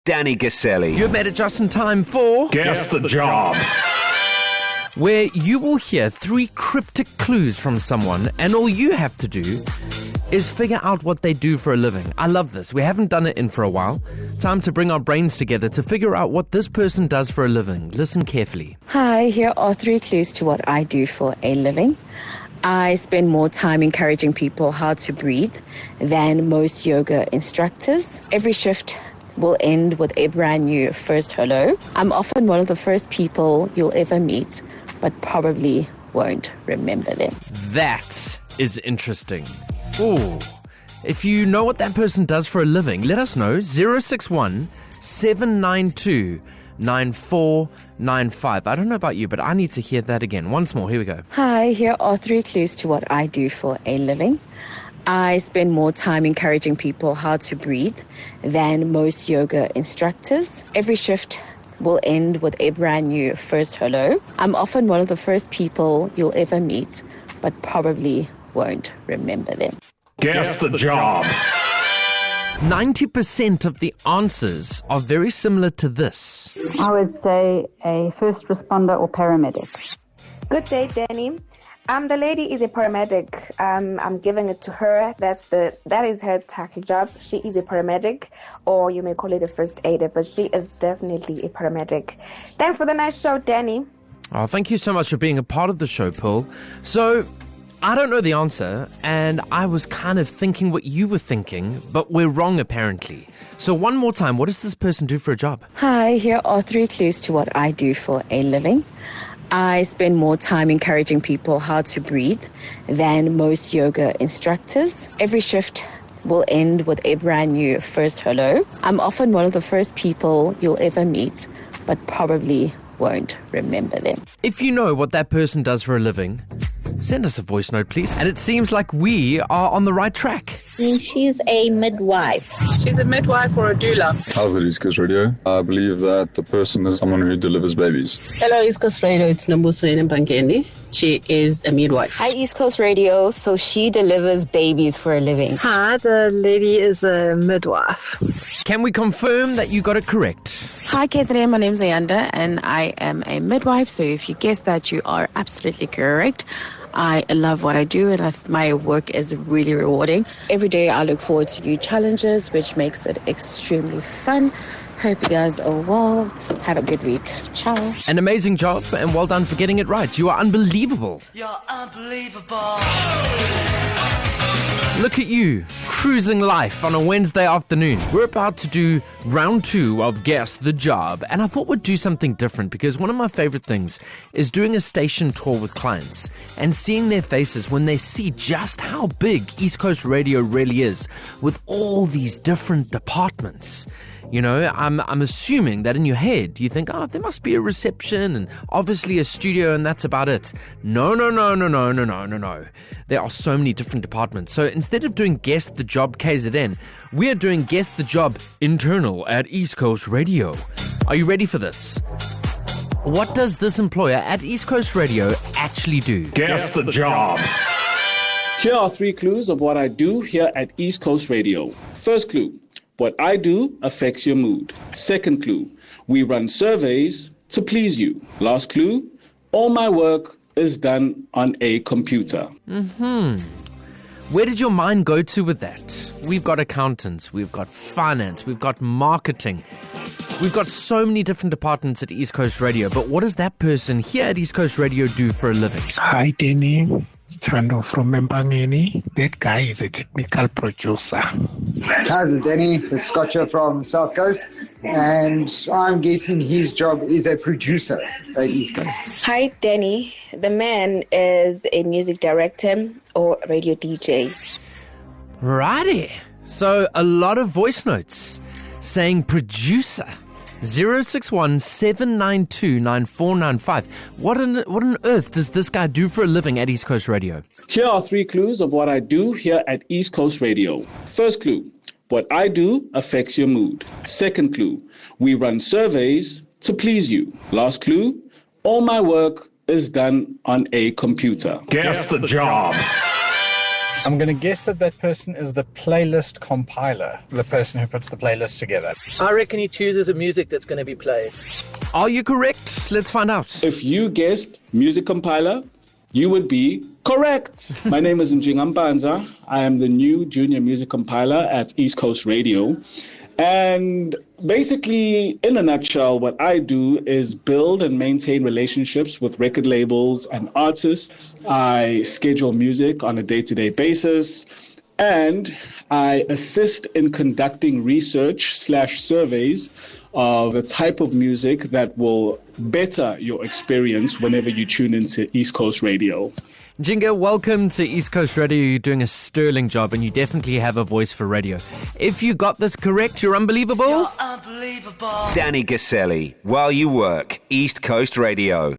Danny Gaselli. You've made it just in time for Guess the Job, where you will hear 3 cryptic clues from someone, and all you have to do is figure out what they do for a living. I love this. We haven't done it in for a while. Time to bring our brains together to figure out what this person does for a living. Listen carefully. Hi, here are 3 clues to what I do for a living. I spend more time encouraging people how to breathe than most yoga instructors. Every shift will end with a brand new first hello. I'm often one of the first people you'll ever meet, but probably won't remember them. That is interesting. Ooh. If you know what that person does for a living, let us know. 061 792 9495. I don't know about you, but I need to hear that again. Once more, here we go. Hi, here are 3 clues to what I do for a living. I spend more time encouraging people how to breathe than most yoga instructors. Every shift will end with a brand new first hello. I'm often one of the first people you'll ever meet, but probably won't remember them. Guess the Job. 90% of the answers are very similar to this. I would say a first responder or paramedic. Good day, Danny. The lady is a paramedic. I'm giving it to her. That is her title job. She is a paramedic, or you may call it a first aider, but she is definitely a paramedic. Thanks for the nice show, Danny. Oh, thank you so much for being a part of the show, Paul. So, I don't know the answer, and I was kind of thinking what you were thinking, but we're wrong apparently. So one more time, what does this person do for a job? Hi, here are 3 clues to what I do for a living. I spend more time encouraging people how to breathe than most yoga instructors. Every shift will end with a brand new first hello. I'm often one of the first people you'll ever meet, but probably won't remember them. If you know what that person does for a living, send us a voice note, please. And it seems like we are on the right track. She's a midwife. She's a midwife or a doula. How's it, East Coast Radio? I believe that the person is someone who delivers babies. Hello, East Coast Radio. It's Nambusweni Mpangeni. She is a midwife. Hi, East Coast Radio. So she delivers babies for a living. Hi, the lady is a midwife. Can we confirm that you got it correct? Hi, KZN. My name's Ayanda, and I am a midwife. So if you guessed that, you are absolutely correct. I love what I do, and my work is really rewarding. Every day I look forward to new challenges, which makes it extremely fun. Hope you guys are well. Have a good week. Ciao. An amazing job, and well done for getting it right. You are unbelievable. You're unbelievable. Look at you, cruising life on a Wednesday afternoon. We're about to do round 2 of Guess the Job, and I thought we'd do something different because one of my favorite things is doing a station tour with clients and seeing their faces when they see just how big East Coast Radio really is with all these different departments. You know, I'm assuming that in your head you think, oh, there must be a reception and obviously a studio and that's about it. No. There are so many different departments. So instead of doing Guess the Job KZN, we're doing Guess the Job internal at East Coast Radio. Are you ready for this? What does this employer at East Coast Radio actually do? Guess the Job. Here are 3 clues of what I do here at East Coast Radio. First clue. What I do affects your mood. Second clue, we run surveys to please you. Last clue, all my work is done on a computer. Where did your mind go to with that? We've got accountants, we've got finance, we've got marketing. We've got so many different departments at East Coast Radio, but what does that person here at East Coast Radio do for a living? Hi, Danny. Tando from Mbangeni. That guy is a technical producer. How's it, Danny? It's Scotcher from South Coast, and I'm guessing his job is a producer at East Coast. Hi, Danny. The man is a music director or radio DJ. Righty. So a lot of voice notes saying producer. 061 792 9495. What on earth does this guy do for a living at East Coast Radio? Here are 3 clues of what I do here at East Coast Radio. First clue, what I do affects your mood. Second clue, we run surveys to please you. Last clue, all my work is done on a computer. Guess the Job. I'm going to guess that person is the playlist compiler, the person who puts the playlist together. I reckon he chooses the music that's going to be played. Are you correct? Let's find out. If you guessed music compiler, you would be correct. My name is Njinga Mpanza. I am the new junior music compiler at East Coast Radio. And basically, in a nutshell, what I do is build and maintain relationships with record labels and artists. I schedule music on a day-to-day basis. And I assist in conducting research/surveys of the type of music that will better your experience whenever you tune into East Coast Radio. Jinga, welcome to East Coast Radio. You're doing a sterling job and you definitely have a voice for radio. If you got this correct, you're unbelievable. You're unbelievable. Danny Gaselli, while you work, East Coast Radio.